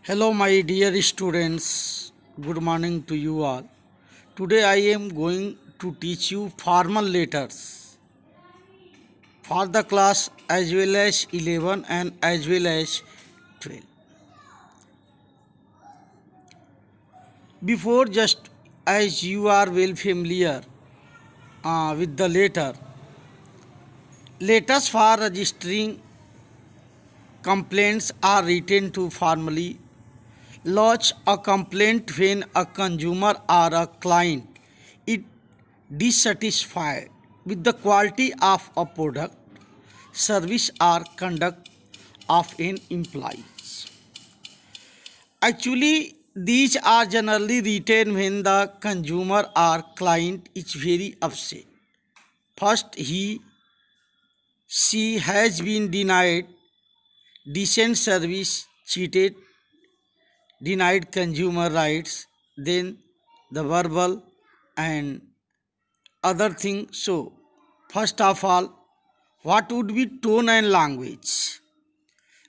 Hello, my dear students. Good morning to you all. Today I am going to teach you formal letters for the class as well as 11 and as well as 12. Before, just as you are well familiar with the letters for registering complaints are written to formally lodge a complaint when a consumer or a client is dissatisfied with the quality of a product, service, or conduct of an employee. Actually, these are generally written when the consumer or client is very upset. First, she has been denied decent service, cheated, denied consumer rights, then the verbal and other things. So, first of all, what would be tone and language?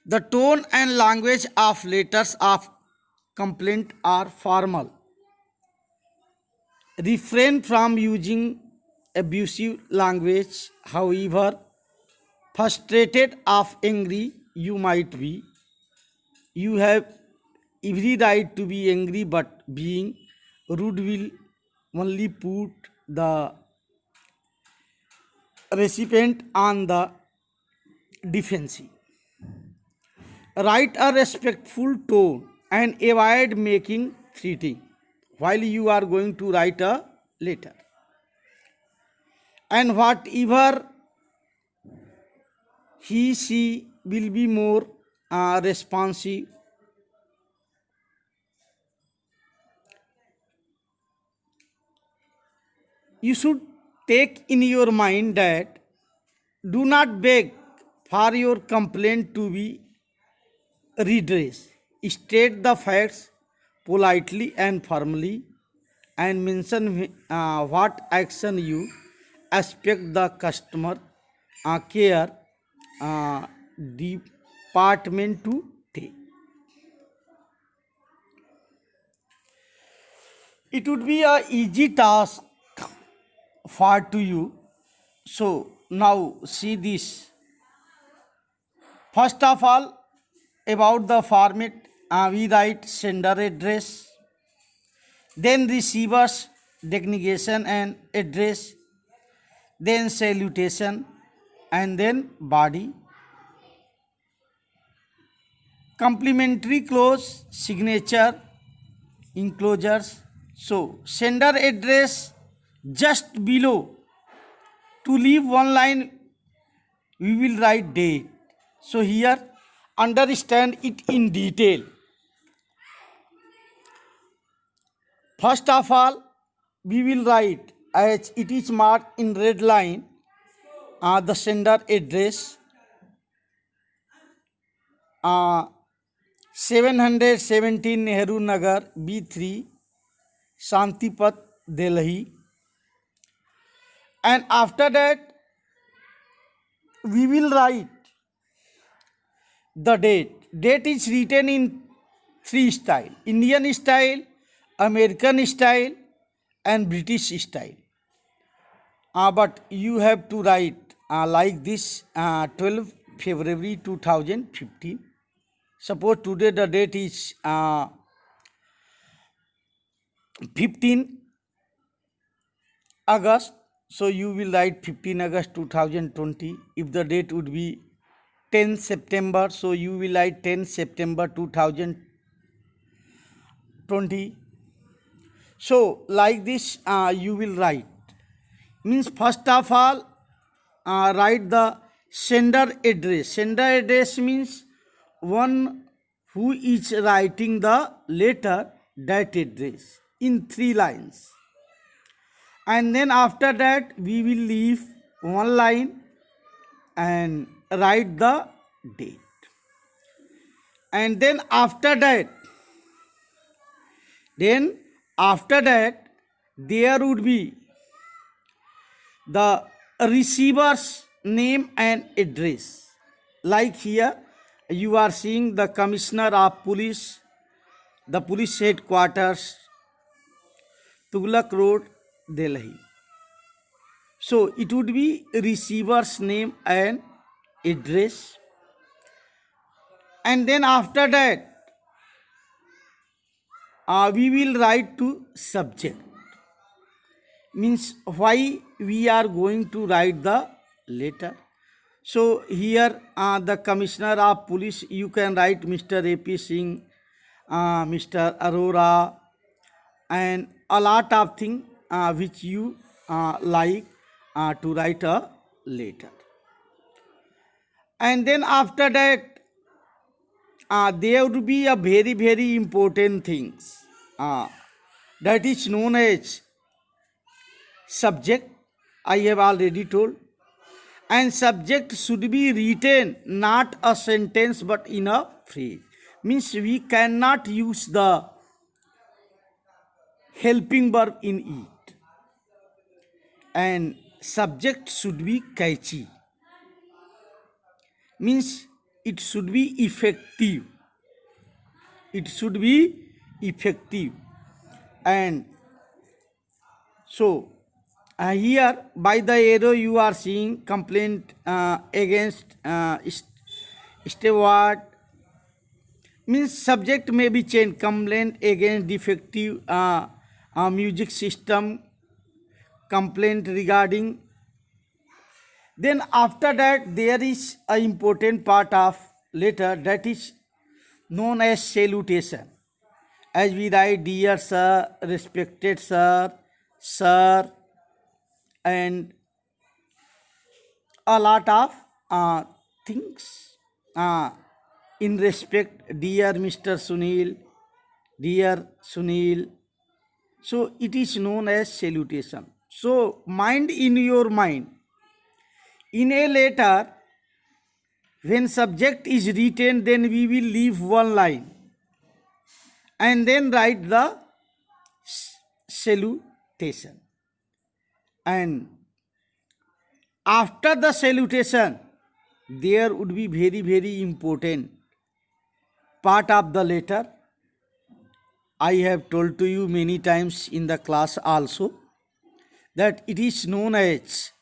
The tone and language of letters of complaint are formal. Refrain from using abusive language. However, frustrated or angry you might be, you have every right to be angry, but being rude will only put the recipient on the defensive. Write a respectful tone and avoid making threatening while you are going to write a letter. And whatever she will be more responsive. You should take in your mind that do not beg for your complaint to be redressed. State the facts politely and firmly and mention what action you expect the customer care uh, department to take. It would be a easy task for to you. So now see this. First of all, about the format, we write sender address, then receiver's designation and address, then salutation, and then body. Complementary clause, signature, enclosures. So sender address just below. To leave one line, we will write date. So here, understand it in detail. First of all, we will write as it is marked in red line the sender address 717 Nehru Nagar B3 Shantipat Delhi, and after that we will write the date. Date is written in three style: Indian style, American style, and British style. But you have to write like this 12 February 2015. Suppose today the date is 15 August. So you will write 15 August 2020. If the date would be 10 September, so you will write 10 September 2020. So like this you will write. Means first of all write the sender address. Sender address means one who is writing the letter, that address in 3 lines. And then after that we will leave one line and write the date. And then after that there would be the receiver's name and address. Like here you are seeing the Commissioner of Police the police headquarters, Tughlaq Road, Delhi. So it would be receiver's name and address, and then after that we will write to subject. Means why we are going to write the letter. So here the commissioner of police, you can write Mr. A.P. Singh, Mr. Arora, and a lot of things which you like to write a letter. And then after that there would be a very important things that is known as subject. I have already told. And subject should be written not a sentence but in a phrase. Means we cannot use the helping verb in it. And subject should be catchy. Means it should be effective. It should be effective. And so here by the arrow you are seeing complaint against steward. Means subject may be changed. Complaint against defective music system, complaint regarding. Then after that there is an important part of letter that is known as salutation. As we write dear sir, respected sir, sir, and a lot of things in respect, dear Mr. Sunil, dear Sunil. So it is known as salutation. So mind in your mind. In a letter, when subject is written, then we will leave one line and then write the salutation. And after the salutation, there would be very important part of the letter. I have told to you many times in the class also that it is known as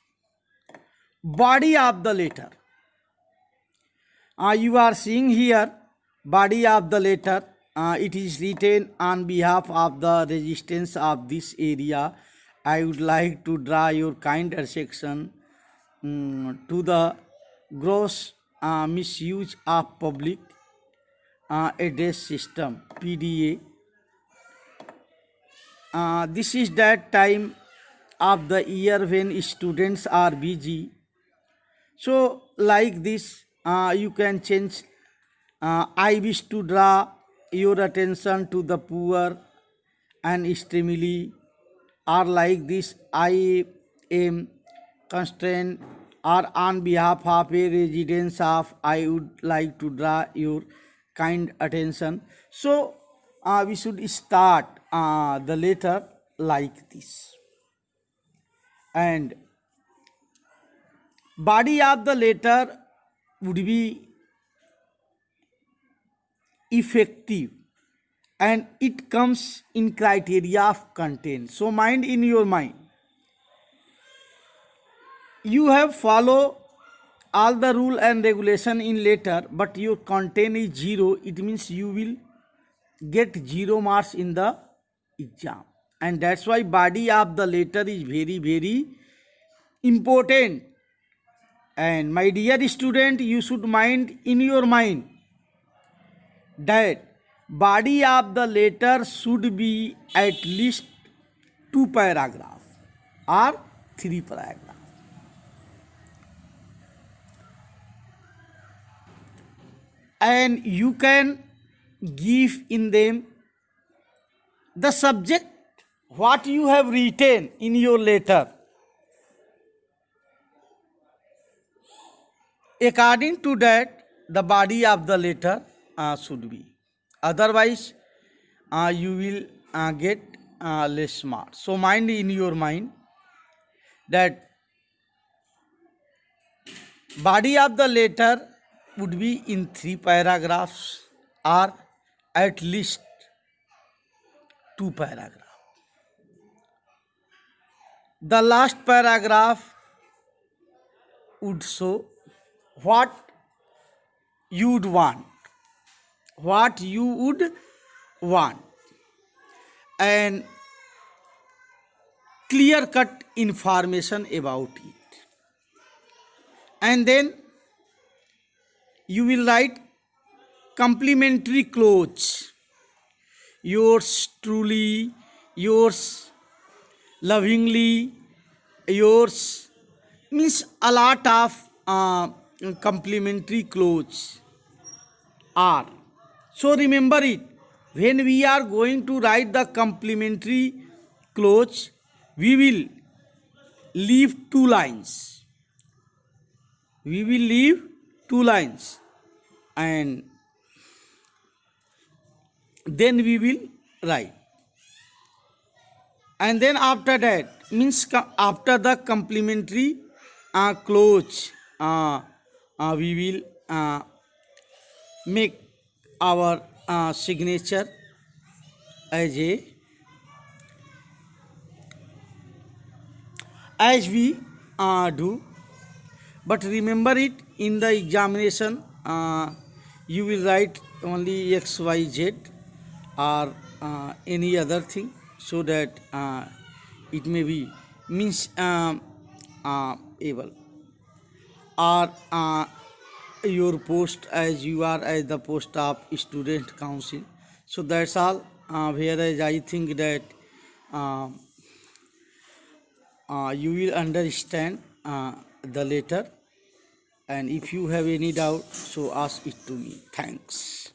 body of the letter. You are seeing here body of the letter. It is written on behalf of the resistance of this area. I would like to draw your kind attention to the gross misuse of public address system, PDA. This is that time of the year when students are busy. So like this you can change. I wish to draw your attention to the poor and stimuli, or like this, I am constrained, or on behalf of a residence of, I would like to draw your kind attention. So we should start the letter like this. And body of the letter would be effective, and it comes in criteria of content. So mind in your mind. You have follow all the rule and regulation in letter, but your content is 0. It means you will get 0 marks in the exam. And that's why body of the letter is very important. And my dear student, you should mind in your mind that body of the letter should be at least 2 paragraphs or 3 paragraphs. And you can give in them the subject, what you have written in your letter. According to that, the body of the letter should be. Otherwise, you will get less marks. So mind in your mind that body of the letter would be in 3 paragraphs or at least two paragraphs. The last paragraph would show what you would want, what you would want, and clear cut information about it. And then you will write complimentary clause. Yours truly, yours lovingly, yours, means a lot of complimentary clause are. So remember it, when we are going to write the complimentary clause, we will leave two lines. We will leave two lines, and then we will write. And then after that, means after the complimentary clause, we will make our signature as we do. But remember it, in the examination you will write only XYZ or any other thing, so that it may be means able, or your post as you are as the post of student council. So that's all. Whereas I think that you will understand the letter, and if you have any doubt, so ask it to me. Thanks.